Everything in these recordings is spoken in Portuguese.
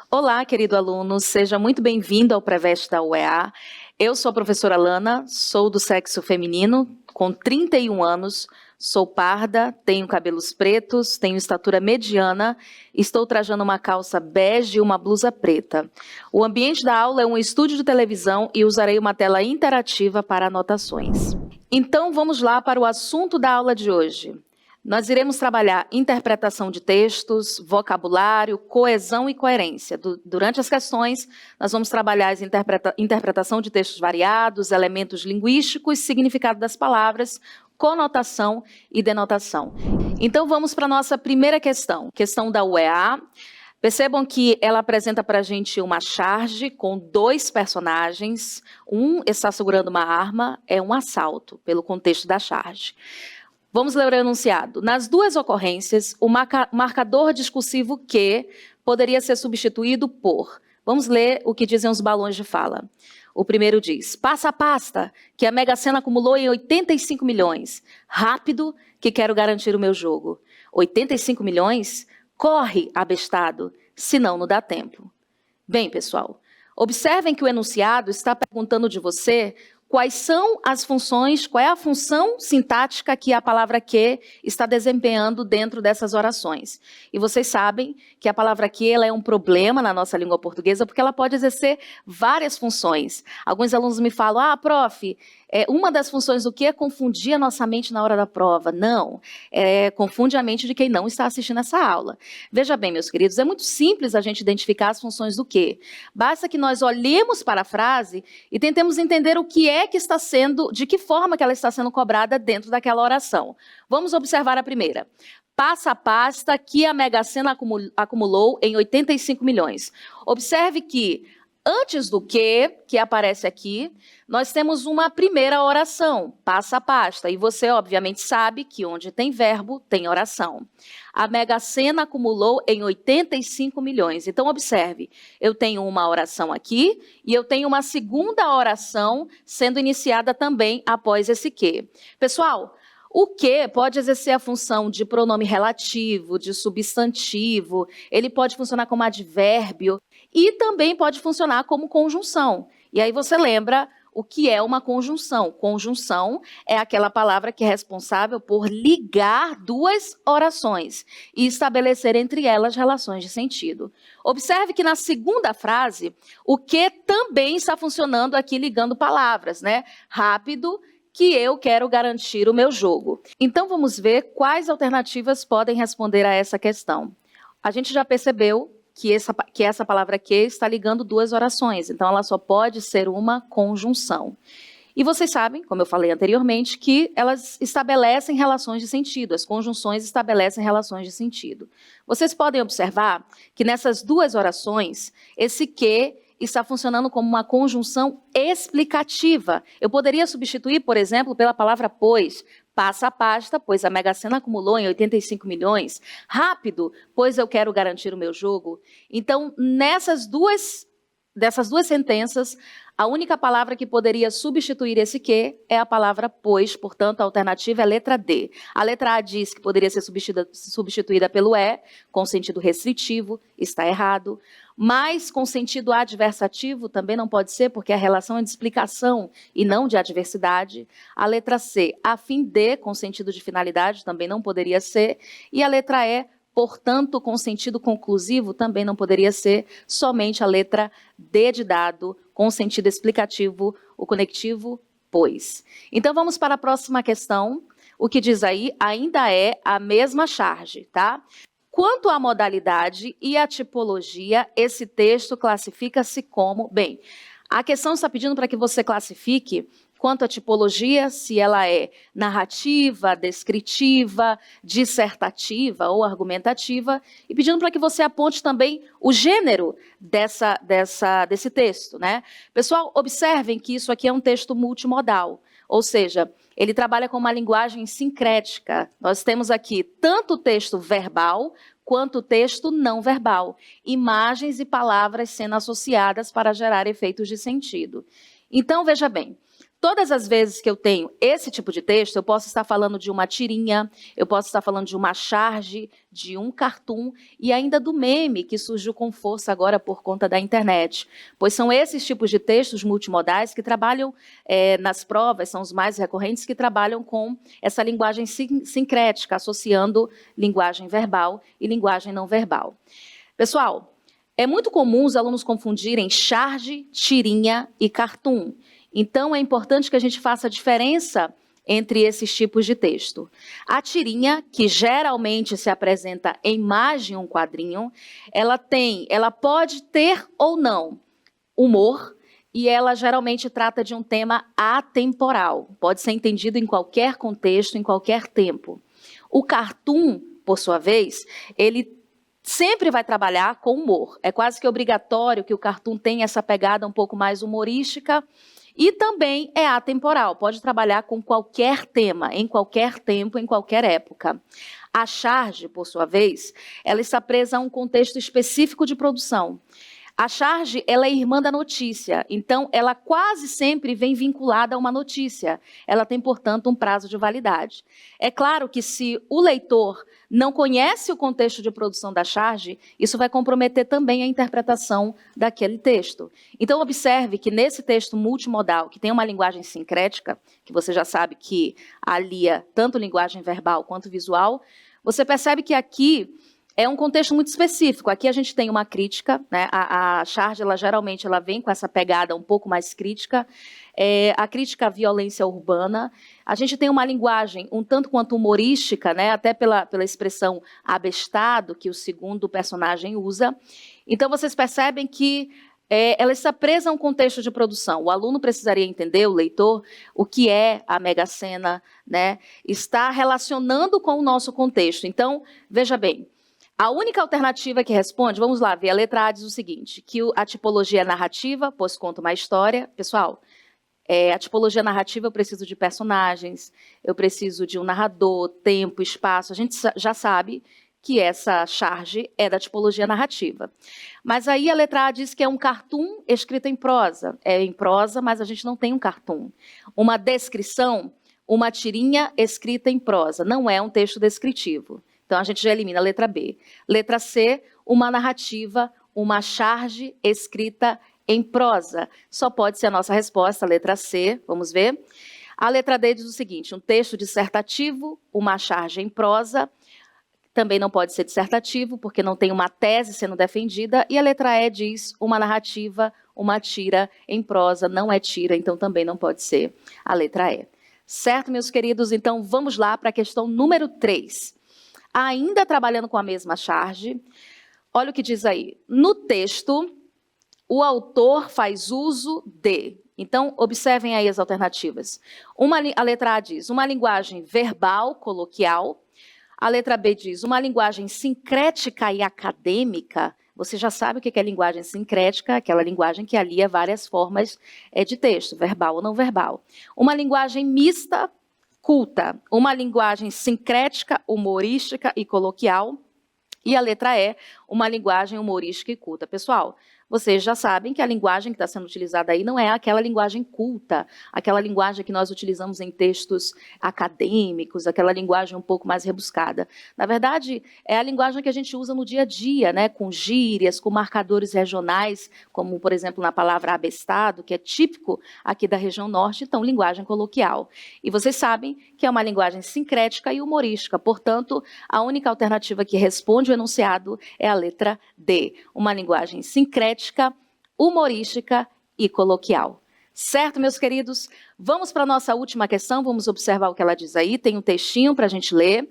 Olá, querido aluno, seja muito bem-vindo ao Preveste da UEA. Eu sou a professora Lana, sou do sexo feminino, com 31 anos, sou parda, tenho cabelos pretos, tenho estatura mediana, estou trajando uma calça bege e uma blusa preta. O ambiente da aula é um estúdio de televisão e usarei uma tela interativa para anotações. Então, vamos lá para o assunto da aula de hoje. Nós iremos trabalhar interpretação de textos, vocabulário, coesão e coerência. Durante as questões, nós vamos trabalhar a interpretação de textos variados, elementos linguísticos, significado das palavras, conotação e denotação. Então, vamos para a nossa primeira questão da UEA. Percebam que ela apresenta para a gente uma charge com dois personagens. Um está segurando uma arma, é um assalto, pelo contexto da charge. Vamos ler o enunciado. Nas duas ocorrências, o marcador discursivo que poderia ser substituído por... Vamos ler o que dizem os balões de fala. O primeiro diz, passa a pasta, que a Mega Sena acumulou em 85 milhões. Rápido, que quero garantir o meu jogo. 85 milhões? Corre, abestado, senão não dá tempo. Bem, pessoal, observem que o enunciado está perguntando de você... Quais são as funções, qual é a função sintática que a palavra que está desempenhando dentro dessas orações? E vocês sabem que a palavra que ela é um problema na nossa língua portuguesa porque ela pode exercer várias funções. Alguns alunos me falam, prof, uma das funções do que é confundir a nossa mente na hora da prova. Não, confunde a mente de quem não está assistindo essa aula. Veja bem, meus queridos, é muito simples a gente identificar as funções do que. Basta que nós olhemos para a frase e tentemos entender o que é que está sendo, de que forma que ela está sendo cobrada dentro daquela oração. Vamos observar a primeira. Passa a pasta que a Mega Sena acumulou em 85 milhões. Observe que, antes do que aparece aqui, nós temos uma primeira oração, passa a pasta. E você, obviamente, sabe que onde tem verbo, tem oração. A Mega Sena acumulou em 85 milhões. Então, observe, eu tenho uma oração aqui e eu tenho uma segunda oração sendo iniciada também após esse que. Pessoal, o que pode exercer a função de pronome relativo, de substantivo, ele pode funcionar como advérbio e também pode funcionar como conjunção. E aí você lembra o que é uma conjunção. Conjunção é aquela palavra que é responsável por ligar duas orações e estabelecer entre elas relações de sentido. Observe que na segunda frase, o que também está funcionando aqui ligando palavras, né? Rápido, que eu quero garantir o meu jogo. Então, vamos ver quais alternativas podem responder a essa questão. A gente já percebeu que essa palavra que está ligando duas orações, então ela só pode ser uma conjunção. E vocês sabem, como eu falei anteriormente, que elas estabelecem relações de sentido, as conjunções estabelecem relações de sentido. Vocês podem observar que nessas duas orações, esse que está funcionando como uma conjunção explicativa. Eu poderia substituir, por exemplo, pela palavra pois. Passa a pasta, pois a Mega Sena acumulou em 85 milhões. Rápido, pois eu quero garantir o meu jogo. Então, dessas duas sentenças, a única palavra que poderia substituir esse que é a palavra pois, portanto, a alternativa é a letra D. A letra A diz que poderia ser substituída pelo com sentido restritivo, está errado. Mas com sentido adversativo também não pode ser, porque a relação é de explicação e não de adversidade. A letra C, a fim de, com sentido de finalidade, também não poderia ser. E a letra E, portanto, com sentido conclusivo, também não poderia ser. Somente a letra D de dado, com sentido explicativo, o conectivo, pois. Então, vamos para a próxima questão. O que diz aí ainda é a mesma charge, tá? Quanto à modalidade e à tipologia, esse texto classifica-se como... Bem, a questão está pedindo para que você classifique quanto à tipologia, se ela é narrativa, descritiva, dissertativa ou argumentativa, e pedindo para que você aponte também o gênero desse texto, né? Pessoal, observem que isso aqui é um texto multimodal, ou seja, ele trabalha com uma linguagem sincrética. Nós temos aqui tanto o texto verbal quanto o texto não verbal, imagens e palavras sendo associadas para gerar efeitos de sentido. Então, veja bem, todas as vezes que eu tenho esse tipo de texto, eu posso estar falando de uma tirinha, eu posso estar falando de uma charge, de um cartoon e ainda do meme que surgiu com força agora por conta da internet. Pois são esses tipos de textos multimodais que trabalham nas provas, são os mais recorrentes, que trabalham com essa linguagem sincrética, associando linguagem verbal e linguagem não verbal. Pessoal, é muito comum os alunos confundirem charge, tirinha e cartoon. Então, é importante que a gente faça a diferença entre esses tipos de texto. A tirinha, que geralmente se apresenta em imagem, um quadrinho, ela pode ter ou não humor, e ela geralmente trata de um tema atemporal. Pode ser entendido em qualquer contexto, em qualquer tempo. O cartoon, por sua vez, ele sempre vai trabalhar com humor. É quase que obrigatório que o cartoon tenha essa pegada um pouco mais humorística, e também é atemporal, pode trabalhar com qualquer tema, em qualquer tempo, em qualquer época. A charge, por sua vez, ela está presa a um contexto específico de produção. A charge, ela é irmã da notícia, então ela quase sempre vem vinculada a uma notícia. Ela tem, portanto, um prazo de validade. É claro que se o leitor não conhece o contexto de produção da charge, isso vai comprometer também a interpretação daquele texto. Então, observe que nesse texto multimodal, que tem uma linguagem sincrética, que você já sabe que alia tanto linguagem verbal quanto visual, você percebe que aqui é um contexto muito específico. Aqui a gente tem uma crítica, né? A charge, geralmente, ela vem com essa pegada um pouco mais crítica. A crítica à violência urbana. A gente tem uma linguagem um tanto quanto humorística, né? Até pela expressão abestado, que o segundo personagem usa. Então, vocês percebem que ela está presa a um contexto de produção. O aluno precisaria entender, o leitor, o que é a Mega Sena, né? Está relacionando com o nosso contexto. Então, veja bem, a única alternativa que responde, vamos lá ver, a letra A diz o seguinte, que a tipologia é narrativa, pois conta uma história. Pessoal, a tipologia narrativa, eu preciso de personagens, eu preciso de um narrador, tempo, espaço. A gente já sabe que essa charge é da tipologia narrativa. Mas aí a letra A diz que é um cartoon escrito em prosa. É em prosa, mas a gente não tem um cartoon. Uma descrição, uma tirinha escrita em prosa, não é um texto descritivo. Então, a gente já elimina a letra B. Letra C, uma narrativa, uma charge escrita em prosa. Só pode ser a nossa resposta, a letra C, vamos ver. A letra D diz o seguinte, um texto dissertativo, uma charge em prosa, também não pode ser dissertativo, porque não tem uma tese sendo defendida. E a letra E diz uma narrativa, uma tira em prosa, não é tira, então também não pode ser a letra E. Certo, meus queridos? Então, vamos lá para a questão número 3. Ainda trabalhando com a mesma charge, olha o que diz aí. No texto, o autor faz uso de. Então, observem aí as alternativas. A letra A diz uma linguagem verbal, coloquial. A letra B diz uma linguagem sincrética e acadêmica. Você já sabe o que é linguagem sincrética, aquela linguagem que alia várias formas de texto, verbal ou não verbal. Uma linguagem mista, culta, uma linguagem sincrética, humorística e coloquial. E a letra E, uma linguagem humorística e culta. Pessoal, vocês já sabem que a linguagem que está sendo utilizada aí não é aquela linguagem culta, aquela linguagem que nós utilizamos em textos acadêmicos, aquela linguagem um pouco mais rebuscada. Na verdade, é a linguagem que a gente usa no dia a dia, né, com gírias, com marcadores regionais, como, por exemplo, na palavra abestado, que é típico aqui da região norte, então, linguagem coloquial. E vocês sabem que é uma linguagem sincrética e humorística, portanto, a única alternativa que responde o enunciado é a letra D, uma linguagem sincrética, humorística e coloquial. Certo, meus queridos? Vamos para a nossa última questão, vamos observar o que ela diz aí, tem um textinho para a gente ler.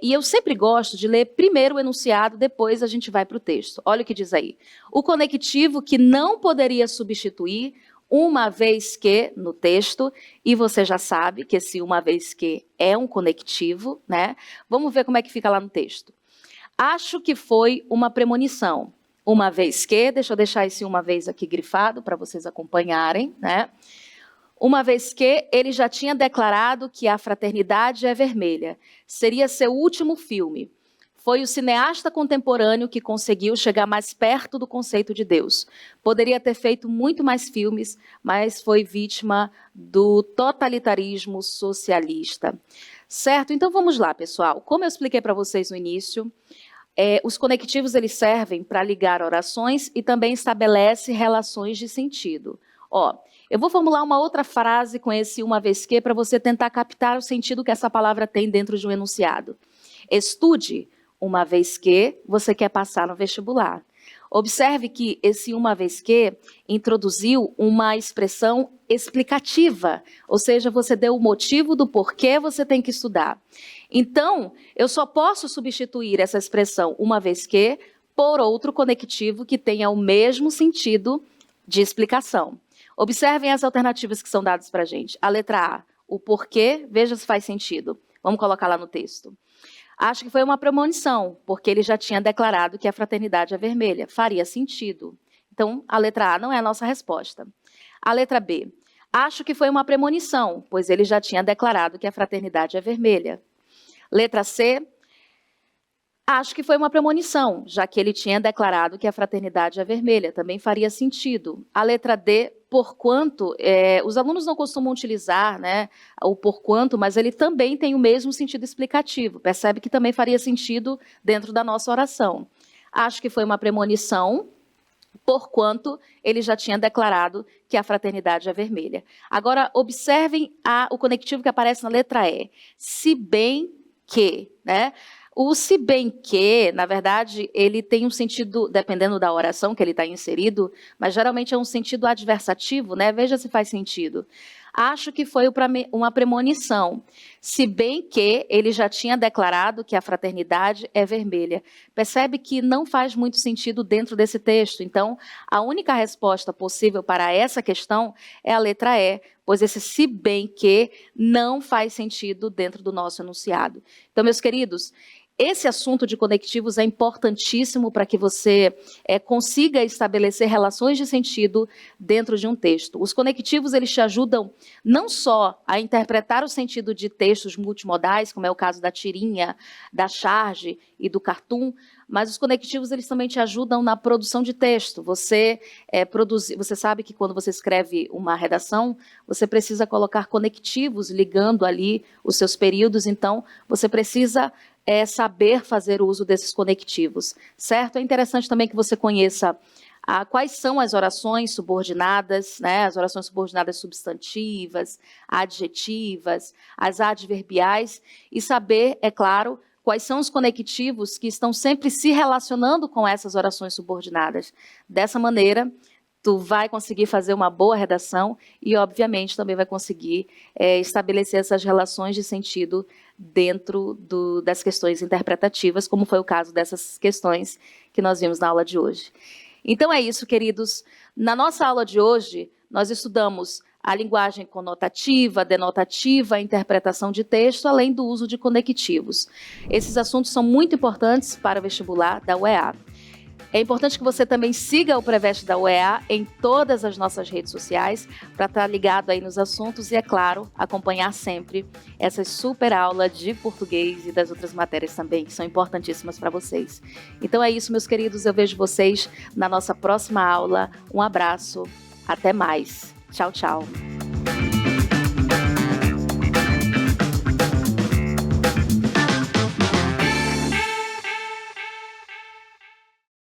E eu sempre gosto de ler primeiro o enunciado, depois a gente vai para o texto. Olha o que diz aí. O conectivo que não poderia substituir, uma vez que, no texto, e você já sabe que esse uma vez que é um conectivo, né? Vamos ver como é que fica lá no texto. Acho que foi uma premonição. Uma vez que, deixa eu deixar esse uma vez aqui grifado para vocês acompanharem, né? uma vez que ele já tinha declarado que A Fraternidade é Vermelha. Seria seu último filme. Foi o cineasta contemporâneo que conseguiu chegar mais perto do conceito de Deus. Poderia ter feito muito mais filmes, mas foi vítima do totalitarismo socialista. Certo? Então vamos lá, pessoal. Como eu expliquei para vocês no início, os conectivos eles servem para ligar orações e também estabelece relações de sentido. Eu vou formular uma outra frase com esse uma vez que para você tentar captar o sentido que essa palavra tem dentro de um enunciado. Estude uma vez que você quer passar no vestibular. Observe que esse uma vez que introduziu uma expressão explicativa, ou seja, você deu o motivo do porquê você tem que estudar. Então, eu só posso substituir essa expressão uma vez que por outro conectivo que tenha o mesmo sentido de explicação. Observem as alternativas que são dadas para a gente. A letra A, o porquê, veja se faz sentido. Vamos colocar lá no texto. Acho que foi uma premonição, porque ele já tinha declarado que a fraternidade é vermelha. Faria sentido. Então, a letra A não é a nossa resposta. A letra B. Acho que foi uma premonição, pois ele já tinha declarado que a fraternidade é vermelha. Letra C. Acho que foi uma premonição, já que ele tinha declarado que a fraternidade é vermelha. Também faria sentido. A letra D, porquanto, os alunos não costumam utilizar, né, o porquanto, mas ele também tem o mesmo sentido explicativo. Percebe que também faria sentido dentro da nossa oração. Acho que foi uma premonição, porquanto ele já tinha declarado que a fraternidade é vermelha. Agora, observem o conectivo que aparece na letra E. Se bem que, né? O se bem que, na verdade, ele tem um sentido, dependendo da oração que ele está inserido, mas geralmente é um sentido adversativo, né? Veja se faz sentido. Acho que foi uma premonição, se bem que ele já tinha declarado que a fraternidade é vermelha. Percebe que não faz muito sentido dentro desse texto. Então, a única resposta possível para essa questão é a letra E, pois esse se bem que não faz sentido dentro do nosso enunciado. Então, meus queridos, esse assunto de conectivos é importantíssimo para que você consiga estabelecer relações de sentido dentro de um texto. Os conectivos eles te ajudam não só a interpretar o sentido de textos multimodais, como é o caso da tirinha, da charge e do cartoon, mas os conectivos eles também te ajudam na produção de texto. Você sabe que quando você escreve uma redação, você precisa colocar conectivos ligando ali os seus períodos, então você precisa saber fazer o uso desses conectivos, certo? É interessante também que você conheça quais são as orações subordinadas, né? As orações subordinadas substantivas, adjetivas, as adverbiais, e saber, é claro, quais são os conectivos que estão sempre se relacionando com essas orações subordinadas. Dessa maneira, tu vai conseguir fazer uma boa redação e, obviamente, também vai conseguir estabelecer essas relações de sentido dentro das questões interpretativas, como foi o caso dessas questões que nós vimos na aula de hoje. Então é isso, queridos. Na nossa aula de hoje, nós estudamos a linguagem conotativa, denotativa, a interpretação de texto, além do uso de conectivos. Esses assuntos são muito importantes para o vestibular da UEA. É importante que você também siga o Preveste da UEA em todas as nossas redes sociais para estar ligado aí nos assuntos e, é claro, acompanhar sempre essas super aulas de português e das outras matérias também, que são importantíssimas para vocês. Então é isso, meus queridos. Eu vejo vocês na nossa próxima aula. Um abraço. Até mais. Tchau, tchau.